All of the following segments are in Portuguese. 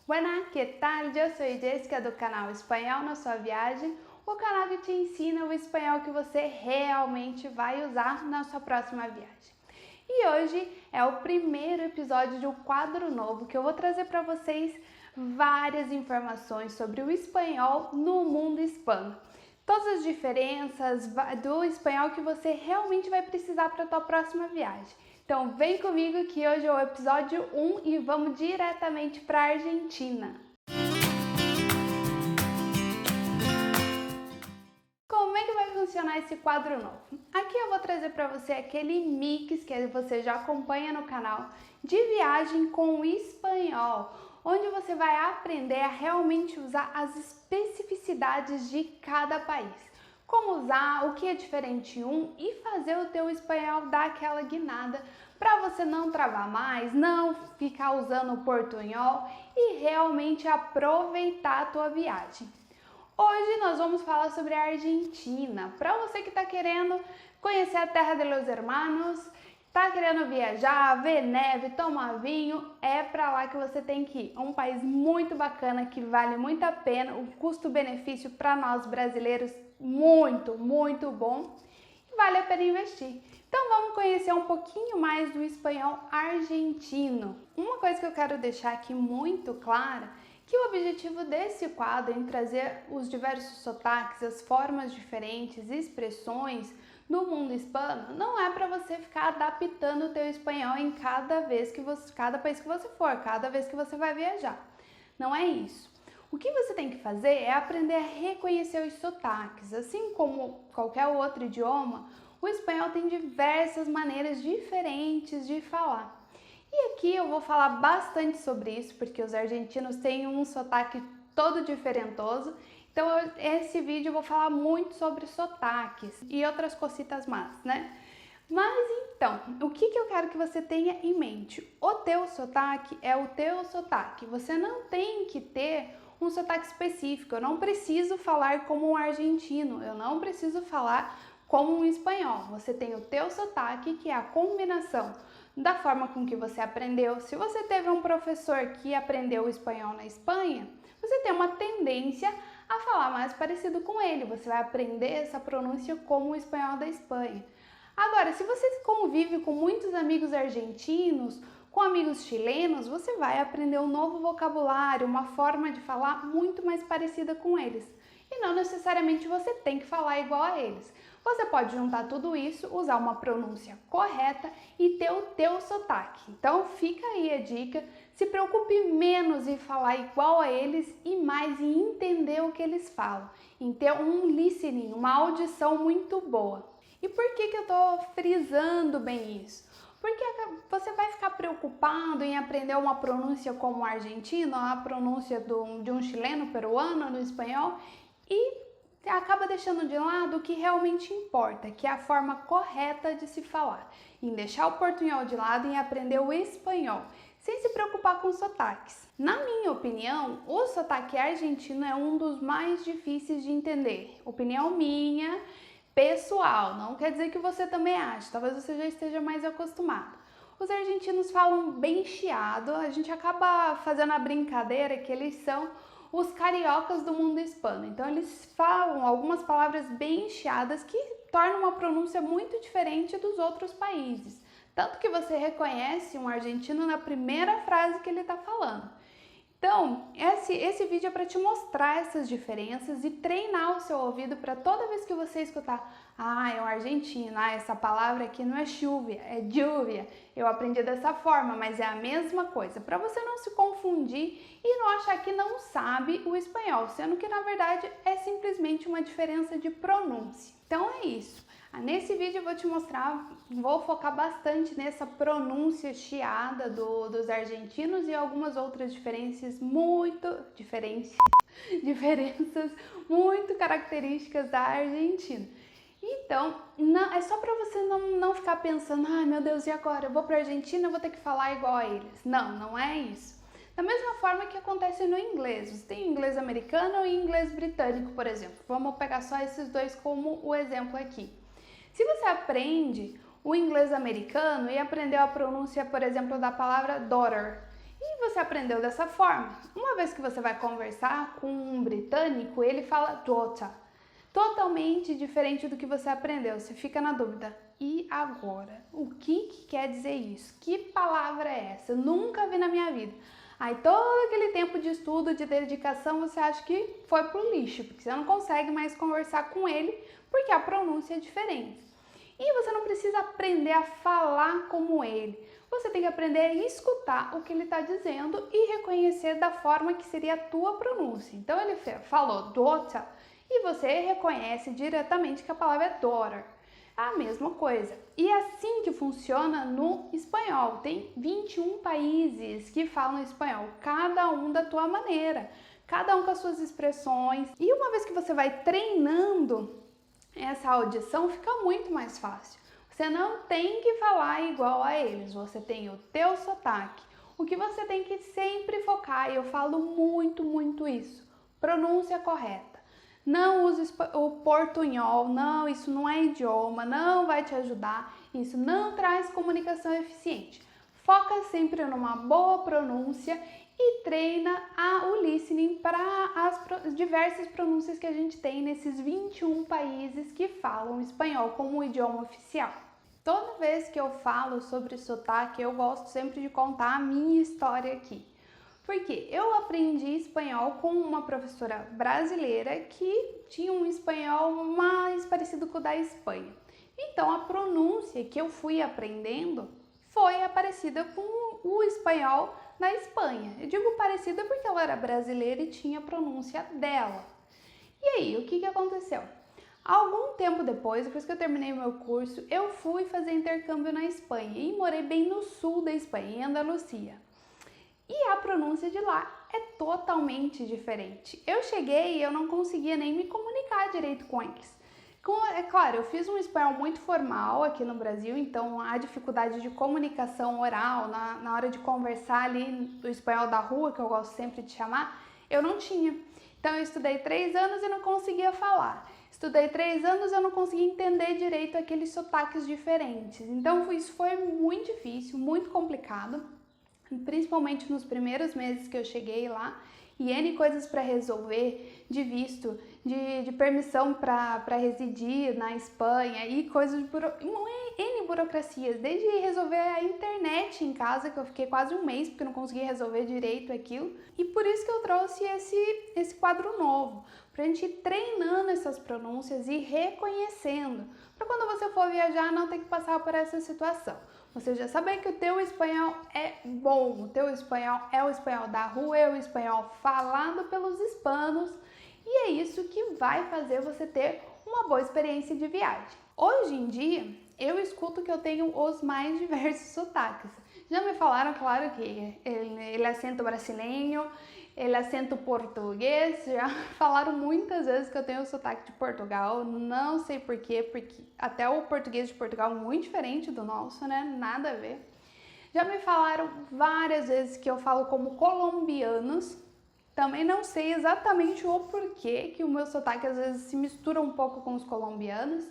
Buenas, que tal? Eu sou Jéssica do canal Espanhol na Sua Viagem, o canal que te ensina o espanhol que você realmente vai usar na sua próxima viagem. E hoje é o primeiro episódio de um quadro novo que eu vou trazer para vocês várias informações sobre o espanhol no mundo hispano. Todas as diferenças do espanhol que você realmente vai precisar para a tua próxima viagem. Então vem comigo que hoje é o episódio 1 e vamos diretamente para a Argentina. Como é que vai funcionar esse quadro novo? Aqui eu vou trazer para você aquele mix que você já acompanha no canal de viagem com o espanhol, onde você vai aprender a realmente usar as especificidades de cada país. Como usar, o que é diferente e fazer o teu espanhol dar aquela guinada para você não travar mais, não ficar usando o portunhol e realmente aproveitar a tua viagem. Hoje nós vamos falar sobre a Argentina. Para você que está querendo conhecer a terra de los hermanos, está querendo viajar, ver neve, tomar vinho, é para lá que você tem que ir. É um país muito bacana que vale muito a pena, o custo-benefício para nós brasileiros muito bom e vale a pena investir. Então vamos conhecer um pouquinho mais do espanhol argentino. Uma coisa que eu quero deixar aqui muito clara, que o objetivo desse quadro é trazer os diversos sotaques, as formas diferentes, expressões do mundo hispano, não é para você ficar adaptando o teu espanhol em cada país que você for, cada vez que você vai viajar. Não é isso. O que você tem que fazer é aprender a reconhecer os sotaques. Assim como qualquer outro idioma, o espanhol tem diversas maneiras diferentes de falar. E aqui eu vou falar bastante sobre isso, porque os argentinos têm um sotaque todo diferentoso. Então, esse vídeo eu vou falar muito sobre sotaques e outras cositas más, né? Mas então, o que eu quero que você tenha em mente? O teu sotaque é o teu sotaque. Você não tem que ter um sotaque específico. Eu não preciso falar como um argentino, eu não preciso falar como um espanhol. Você tem o teu sotaque, que é a combinação da forma com que você aprendeu. Se você teve um professor que aprendeu o espanhol na Espanha, você tem uma tendência a falar mais parecido com ele. Você vai aprender essa pronúncia como o espanhol da Espanha. Agora, se você convive com muitos amigos argentinos, com amigos chilenos, você vai aprender um novo vocabulário, uma forma de falar muito mais parecida com eles. E não necessariamente você tem que falar igual a eles. Você pode juntar tudo isso, usar uma pronúncia correta e ter o teu sotaque. Então fica aí a dica, se preocupe menos em falar igual a eles e mais em entender o que eles falam, em ter um listening, uma audição muito boa. E por que eu estou frisando bem isso? Porque você vai ficar preocupado em aprender uma pronúncia como o argentino, a pronúncia de um chileno, peruano no espanhol, e acaba deixando de lado o que realmente importa, que é a forma correta de se falar, em deixar o portunhol de lado e em aprender o espanhol, sem se preocupar com sotaques. Na minha opinião, o sotaque argentino é um dos mais difíceis de entender. Opinião minha, pessoal, não quer dizer que você também ache, talvez você já esteja mais acostumado. Os argentinos falam bem chiado, a gente acaba fazendo a brincadeira que eles são os cariocas do mundo hispano. Então eles falam algumas palavras bem chiadas que tornam uma pronúncia muito diferente dos outros países. Tanto que você reconhece um argentino na primeira frase que ele está falando. Então, esse vídeo é para te mostrar essas diferenças e treinar o seu ouvido para toda vez que você escutar é um argentino, essa palavra aqui não é chuva, é lluvia. Eu aprendi dessa forma, mas é a mesma coisa, para você não se confundir e não achar que não sabe o espanhol, sendo que na verdade é simplesmente uma diferença de pronúncia. Então é isso. Nesse vídeo eu vou te mostrar, vou focar bastante nessa pronúncia chiada dos argentinos e algumas outras diferenças muito características da Argentina. Então, é só para você não ficar pensando, meu Deus, e agora? Eu vou para a Argentina, eu vou ter que falar igual a eles. Não é isso. Da mesma forma que acontece no inglês. Você tem inglês americano e inglês britânico, por exemplo. Vamos pegar só esses dois como o exemplo aqui. Se você aprende o inglês americano e aprendeu a pronúncia, por exemplo, da palavra daughter, e E você aprendeu dessa forma. Uma vez que você vai conversar com um britânico, ele fala daughter. Totalmente diferente do que você aprendeu. Você fica na dúvida. E agora? O que quer dizer isso? Que palavra é essa? Eu nunca vi na minha vida. Aí todo aquele tempo de estudo, de dedicação, você acha que foi pro lixo, porque você não consegue mais conversar com ele, porque a pronúncia é diferente. E você não precisa aprender a falar como ele. Você tem que aprender a escutar o que ele está dizendo e reconhecer da forma que seria a tua pronúncia. Então ele falou daughter e você reconhece diretamente que a palavra é daughter. A mesma coisa. E é assim que funciona no espanhol. Tem 21 países que falam espanhol, cada um da tua maneira, cada um com as suas expressões. E uma vez que você vai treinando essa audição, fica muito mais fácil. Você não tem que falar igual a eles, você tem o teu sotaque. O que você tem que sempre focar, e eu falo muito isso, pronúncia correta. Não use o portunhol, não, isso não é idioma, não vai te ajudar, isso não traz comunicação eficiente. Foca sempre numa boa pronúncia e treina o listening para as diversas pronúncias que a gente tem nesses 21 países que falam espanhol como idioma oficial. Toda vez que eu falo sobre sotaque, eu gosto sempre de contar a minha história aqui. Porque eu aprendi espanhol com uma professora brasileira que tinha um espanhol mais parecido com o da Espanha. Então a pronúncia que eu fui aprendendo foi parecida com o espanhol da Espanha. Eu digo parecida porque ela era brasileira e tinha a pronúncia dela. E aí, o que aconteceu? Algum tempo depois que eu terminei o meu curso, eu fui fazer intercâmbio na Espanha e morei bem no sul da Espanha, em Andalucia. E a pronúncia de lá é totalmente diferente. Eu cheguei e eu não conseguia nem me comunicar direito com eles. É claro, eu fiz um espanhol muito formal aqui no Brasil, então a dificuldade de comunicação oral, na hora de conversar ali, o espanhol da rua, que eu gosto sempre de chamar, eu não tinha. Então eu estudei 3 anos e não conseguia falar. Estudei 3 anos e eu não conseguia entender direito aqueles sotaques diferentes. Então isso foi muito difícil, muito complicado, principalmente nos primeiros meses que eu cheguei lá. E N coisas para resolver, de visto, de permissão para residir na Espanha e coisas de N burocracias, desde resolver a internet em casa, que eu fiquei quase um mês porque eu não conseguia resolver direito aquilo. E por isso que eu trouxe esse quadro novo, para a gente ir treinando essas pronúncias e reconhecendo, para quando você for viajar não ter que passar por essa situação. Você já saber que o teu espanhol é bom, o teu espanhol é o espanhol da rua, é o espanhol falado pelos hispanos, e é isso que vai fazer você ter uma boa experiência de viagem. Hoje em dia, eu escuto que eu tenho os mais diversos sotaques. Já me falaram, claro, que ele é acento brasileiro, ele é acento português, já falaram muitas vezes que eu tenho o sotaque de Portugal, não sei porquê, porque até o português de Portugal é muito diferente do nosso, né? Nada a ver. Já me falaram várias vezes que eu falo como colombianos, também não sei exatamente o porquê que o meu sotaque às vezes se mistura um pouco com os colombianos.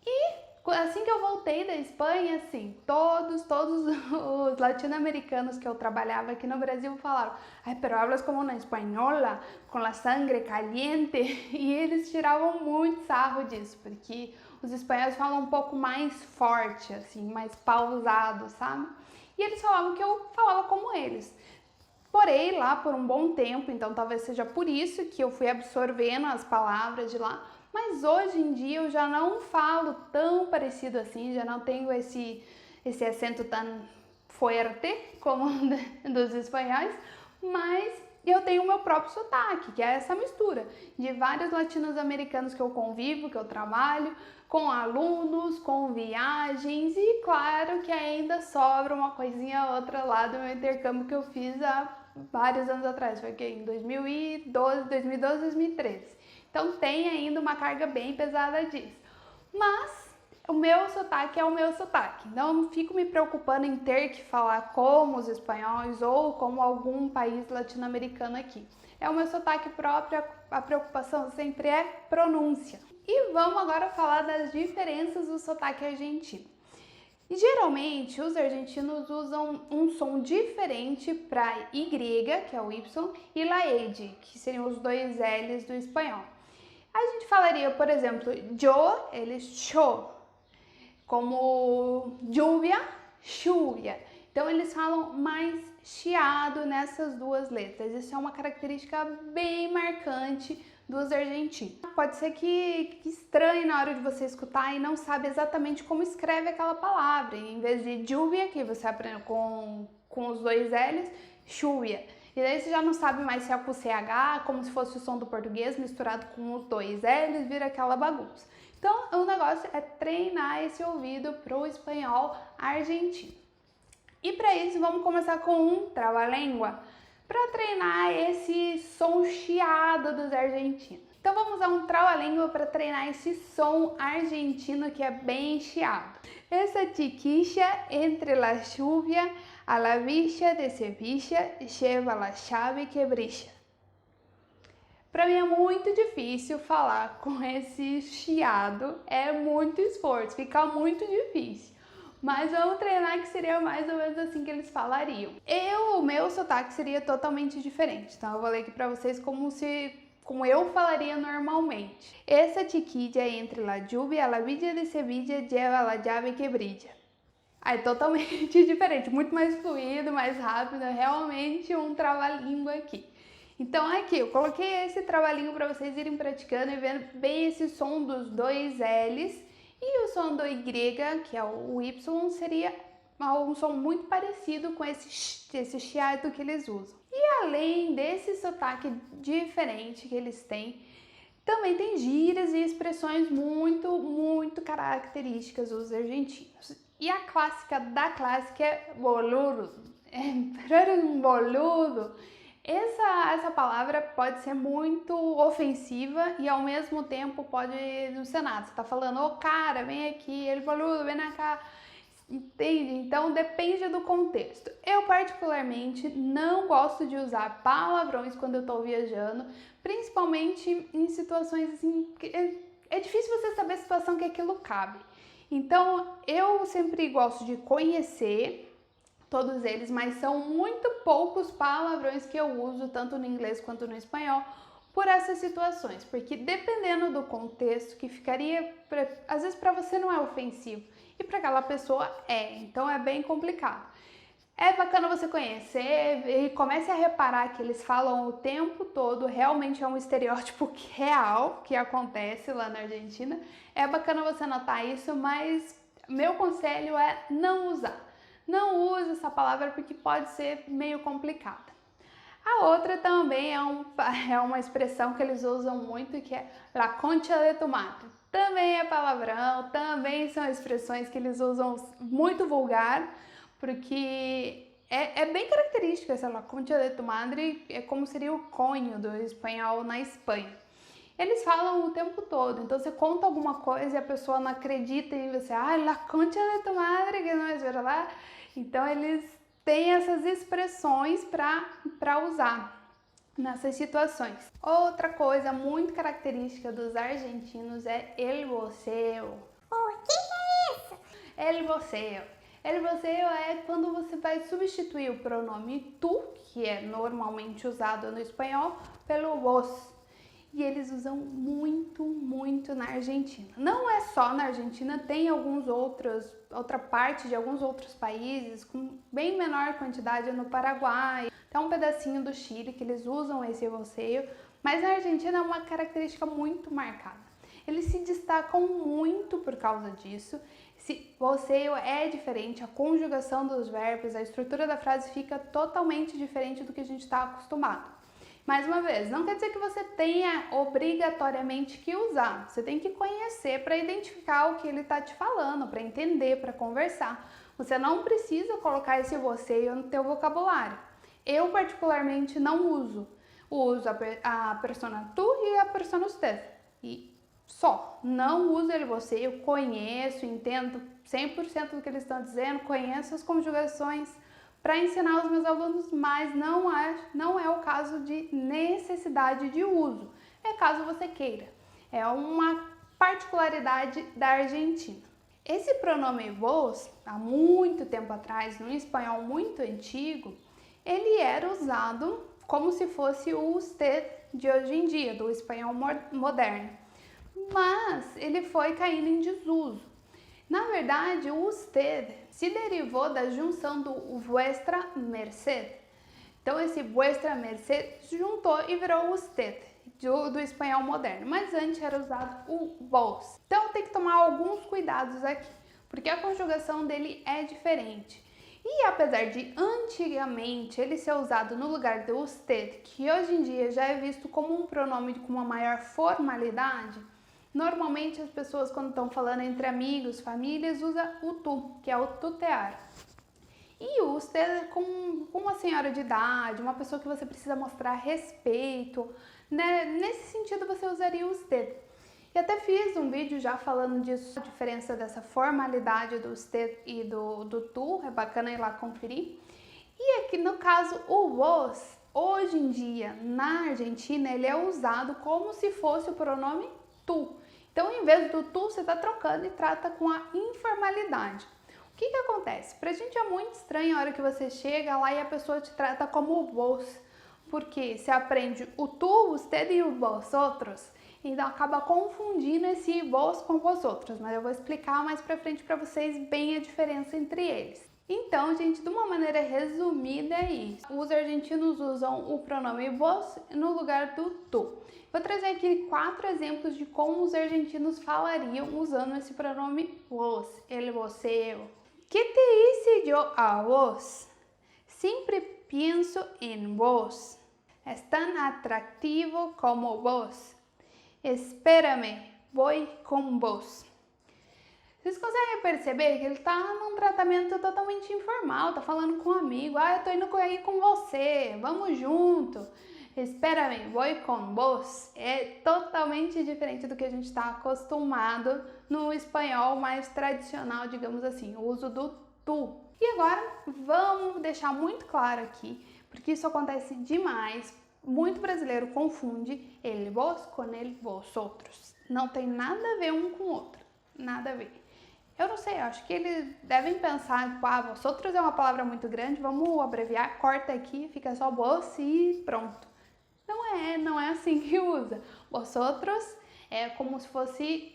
E assim que eu voltei da Espanha, assim, todos os latino-americanos que eu trabalhava aqui no Brasil falaram: "Ai, pero hablas como una espanhola, com la sangre caliente", e eles tiravam muito sarro disso, porque os espanhóis falam um pouco mais forte, assim, mais pausado, sabe? E eles falavam que eu falava como eles. Morei lá por um bom tempo, então talvez seja por isso que eu fui absorvendo as palavras de lá. Mas hoje em dia eu já não falo tão parecido assim, já não tenho esse acento tão forte como dos espanhóis, mas eu tenho o meu próprio sotaque, que é essa mistura de vários latino-americanos que eu convivo, que eu trabalho, com alunos, com viagens e claro que ainda sobra uma coisinha ou outra lá do meu intercâmbio que eu fiz há vários anos atrás, foi em 2012, 2013. Então tem ainda uma carga bem pesada disso. Mas o meu sotaque é o meu sotaque. Não fico me preocupando em ter que falar como os espanhóis ou como algum país latino-americano aqui. É o meu sotaque próprio, a preocupação sempre é pronúncia. E vamos agora falar das diferenças do sotaque argentino. E geralmente os argentinos usam um som diferente para Y, que é o Y, e laede, que seriam os dois L's do espanhol. A gente falaria, por exemplo, yo, eles yo, como lluvia, chuvia. Então eles falam mais chiado nessas duas letras. Isso é uma característica bem marcante dos argentinos. Pode ser que estranhe na hora de você escutar e não sabe exatamente como escreve aquela palavra. Em vez de lluvia, que você aprende com os dois L's, chuvia. E daí você já não sabe mais se é com CH, como se fosse o som do português misturado com os dois L's, vira aquela bagunça. Então, o negócio é treinar esse ouvido para o espanhol argentino. E para isso, vamos começar com um trava-língua para treinar esse som chiado dos argentinos. Então, vamos usar um trava-língua para treinar esse som argentino que é bem chiado. Essa chiquilla entre la lluvia a la villa de Sevilla lleva la chave que brilla. Para mim é muito difícil falar com esse chiado, é muito esforço, fica muito difícil. Mas vamos treinar que seria mais ou menos assim que eles falariam. O meu sotaque seria totalmente diferente, então eu vou ler aqui para vocês como eu falaria normalmente. Essa chiquilla entre la lluvia a la villa de Sevilla lleva la llave que brilla. É totalmente diferente, muito mais fluido, mais rápido, realmente um trava-língua aqui. Então aqui, eu coloquei esse trava-língua para vocês irem praticando e vendo bem esse som dos dois L's. E o som do Y, que é o Y, seria um som muito parecido com esse chiado que eles usam. E além desse sotaque diferente que eles têm, também tem gírias e expressões muito características dos argentinos. E a clássica da clássica é boludo. Boludo. Essa palavra pode ser muito ofensiva e ao mesmo tempo pode não ser nada. Você tá falando, ô cara, vem aqui, ele boludo, vem cá. Entende? Então depende do contexto. Eu particularmente não gosto de usar palavrões quando eu tô viajando, principalmente em situações assim, é difícil você saber a situação que aquilo cabe. Então eu sempre gosto de conhecer todos eles, mas são muito poucos palavrões que eu uso, tanto no inglês quanto no espanhol, por essas situações, porque dependendo do contexto, que ficaria, às vezes para você não é ofensivo, e para aquela pessoa então é bem complicado. É bacana você conhecer e comece a reparar que eles falam o tempo todo, realmente é um estereótipo real que acontece lá na Argentina. É bacana você notar isso, mas meu conselho é não usar. Não use essa palavra porque pode ser meio complicada. A outra também é uma expressão que eles usam muito, que é la concha de tomate. Também é palavrão, também são expressões que eles usam muito vulgar, porque é bem característico essa la concha de tomate, é como seria o conho do espanhol na Espanha. Eles falam o tempo todo, então você conta alguma coisa e a pessoa não acredita em você, la concha de tomate, que não é verdade. Então eles têm essas expressões para usar nessas situações. Outra coisa muito característica dos argentinos é el voceo. O que é isso? El voceo. El voceo é quando você vai substituir o pronome tu, que é normalmente usado no espanhol, pelo vos. E eles usam muito na Argentina. Não é só na Argentina, tem outra parte de alguns outros países com bem menor quantidade no Paraguai, até um pedacinho do Chile que eles usam esse voceio, mas na Argentina é uma característica muito marcada. Eles se destacam muito por causa disso. Esse voceio é diferente, a conjugação dos verbos, a estrutura da frase fica totalmente diferente do que a gente está acostumado. Mais uma vez, não quer dizer que você tenha obrigatoriamente que usar. Você tem que conhecer para identificar o que ele está te falando, para entender, para conversar. Você não precisa colocar esse você no teu vocabulário. Eu, particularmente, não uso. Uso a persona tu e a persona usted. E só. Não uso ele você. Eu conheço, entendo 100% do que eles estão dizendo, conheço as conjugações para ensinar os meus alunos, mas não é o caso de necessidade de uso, é caso você queira. É uma particularidade da Argentina. Esse pronome vos, há muito tempo atrás, num espanhol muito antigo, ele era usado como se fosse o usted de hoje em dia, do espanhol moderno. Mas ele foi caindo em desuso. Na verdade, o usted se derivou da junção do vuestra merced. Então, esse vuestra merced se juntou e virou usted, do espanhol moderno. Mas antes era usado o vos. Então, tem que tomar alguns cuidados aqui, porque a conjugação dele é diferente. E apesar de antigamente ele ser usado no lugar do usted, que hoje em dia já é visto como um pronome com uma maior formalidade, normalmente as pessoas, quando estão falando entre amigos, famílias, usam o tu, que é o tutear. E o usted com uma senhora de idade, uma pessoa que você precisa mostrar respeito, né? Nesse sentido você usaria o usted. E até fiz um vídeo já falando disso, a diferença dessa formalidade do usted e do tu, é bacana ir lá conferir. E aqui no caso o vos, hoje em dia na Argentina ele é usado como se fosse o pronome tu. Então, em vez do tu, você está trocando e trata com a informalidade. O que acontece? Pra gente é muito estranho a hora que você chega lá e a pessoa te trata como vos, porque você aprende o tu, usted e o vosotros, então acaba confundindo esse vos com vosotros, mas eu vou explicar mais pra frente pra vocês bem a diferença entre eles. Então, gente, de uma maneira resumida é isso. Os argentinos usam o pronome vos no lugar do tu. Vou trazer aqui 4 exemplos de como os argentinos falariam usando esse pronome vos, ele, você, eu. ¿Qué te hice yo a vos? Siempre pienso en vos. Es tan atractivo como vos. Espérame, voy con vos. Vocês conseguem perceber que ele tá num tratamento totalmente informal, tá falando com um amigo, eu tô indo correr com você, vamos junto. Espera-me, voy con vos. É totalmente diferente do que a gente está acostumado no espanhol mais tradicional, digamos assim, o uso do tu. E agora, vamos deixar muito claro aqui, porque isso acontece demais, muito brasileiro confunde ele vos com ele vosotros. Não tem nada a ver um com o outro, nada a ver. Eu não sei, eu acho que eles devem pensar, tipo, vosotros é uma palavra muito grande, vamos abreviar, corta aqui, fica só vos e pronto. Não é assim que usa. Vosotros é como se fosse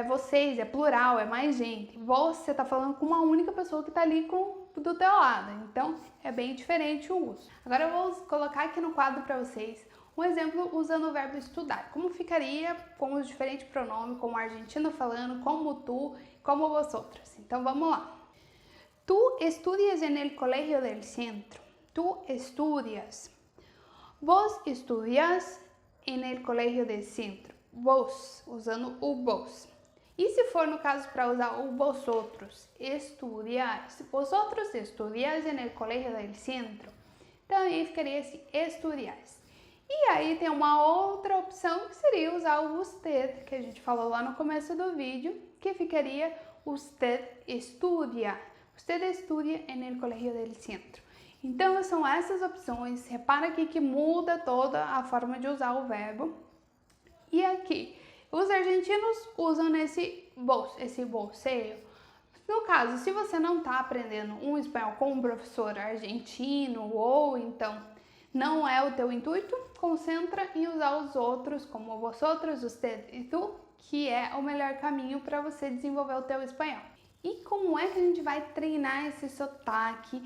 vocês, é plural, é mais gente. Você tá falando com uma única pessoa que tá ali do teu lado. Então, é bem diferente o uso. Agora eu vou colocar aqui no quadro para vocês um exemplo usando o verbo estudar. Como ficaria com os diferentes pronomes, como o argentino falando, como tu, como vosotros. Então, vamos lá. Tu estudias en el colegio del centro. Tu estudias. Vos estudias en el colegio del centro. Vos, usando o vos. E se for no caso para usar o vosotros, estudiais. Vosotros estudiais en el colegio del centro. Então aí ficaria esse estudiais. E aí tem uma outra opção que seria usar o usted, que a gente falou lá no começo do vídeo, que ficaria usted estudia. Usted estudia en el colegio del centro. Então, são essas opções. Repara aqui que muda toda a forma de usar o verbo. E aqui, os argentinos usam esse vos, esse você. No caso, se você não está aprendendo um espanhol com um professor argentino ou então não é o teu intuito, concentra em usar os outros, como vosotros, usted e tu, que é o melhor caminho para você desenvolver o teu espanhol. E como é que a gente vai treinar esse sotaque,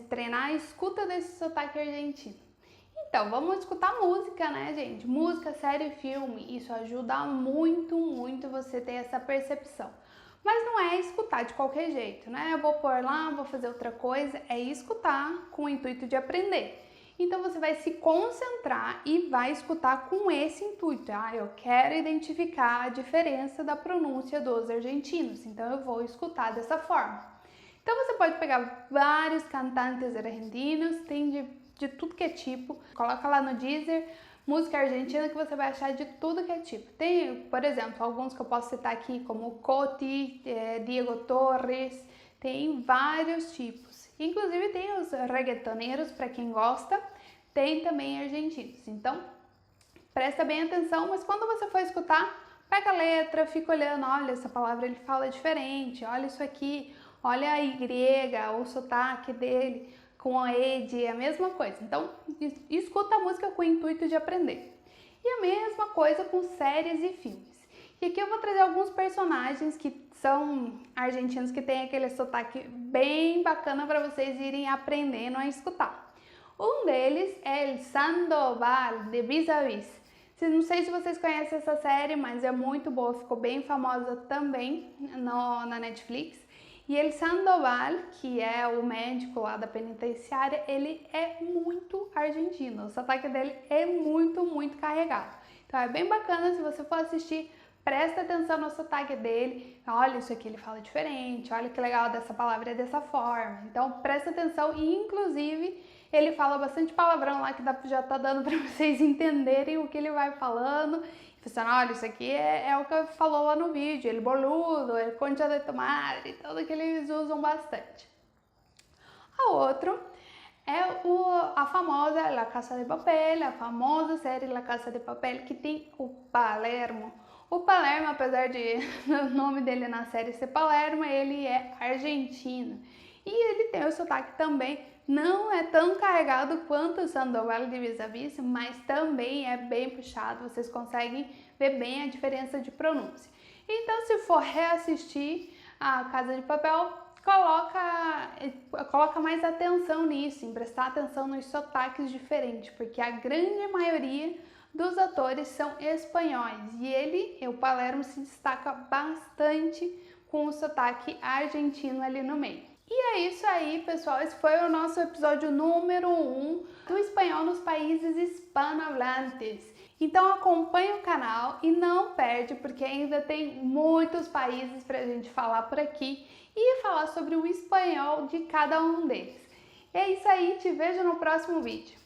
treinar a escuta desse sotaque argentino? Então, vamos escutar música, né, gente? Música, série, filme, isso ajuda muito, muito você ter essa percepção. Mas não é escutar de qualquer jeito, né? Eu vou pôr lá, vou fazer outra coisa, é escutar com o intuito de aprender. Então, você vai se concentrar e vai escutar com esse intuito. Eu quero identificar a diferença da pronúncia dos argentinos, então eu vou escutar dessa forma. Então, você pode pegar vários cantantes argentinos, tem de tudo que é tipo. Coloca lá no Deezer, música argentina, que você vai achar de tudo que é tipo. Tem, por exemplo, alguns que eu posso citar aqui, como Coti, Diego Torres, tem vários tipos. Inclusive tem os reggaetoneiros, para quem gosta, tem também argentinos. Então, presta bem atenção, mas quando você for escutar, pega a letra, fica olhando, olha, essa palavra ele fala diferente, olha isso aqui, olha a Y, o sotaque dele, com a ED, é a mesma coisa. Então, escuta a música com o intuito de aprender. E a mesma coisa com séries e filmes. E aqui eu vou trazer alguns personagens que são argentinos, que tem aquele sotaque bem bacana para vocês irem aprendendo a escutar. Um deles é el Sandoval, de Vis a Vis. Não sei se vocês conhecem essa série, mas é muito boa, ficou bem famosa também na Netflix. E el Sandoval, que é o médico lá da penitenciária, ele é muito argentino, o sotaque dele é muito carregado. Então é bem bacana, se você for assistir, presta atenção no sotaque dele, olha isso aqui ele fala diferente, olha que legal dessa palavra é dessa forma. Então presta atenção e inclusive ele fala bastante palavrão lá que já tá dando para vocês entenderem o que ele vai falando. Pensando, olha, isso aqui é o que falou lá no vídeo, ele boludo, ele concha de tomate, tudo que eles usam bastante. A outro é a famosa La Casa de Papel, a famosa série La Casa de Papel, que tem o Palermo. O Palermo, apesar de o nome dele na série ser Palermo, ele é argentino. E ele tem o sotaque também, não é tão carregado quanto o Sandoval de Vis a Vis, mas também é bem puxado, vocês conseguem ver bem a diferença de pronúncia. Então, se for reassistir a Casa de Papel, coloca mais atenção nisso, em prestar atenção nos sotaques diferentes, porque a grande maioria dos atores são espanhóis e o Palermo, se destaca bastante com o sotaque argentino ali no meio. E é isso aí, pessoal, esse foi o nosso episódio número 1 do espanhol nos países hispanohablantes. Então acompanhe o canal e não perde, porque ainda tem muitos países pra gente falar por aqui e falar sobre o espanhol de cada um deles. É isso aí, te vejo no próximo vídeo.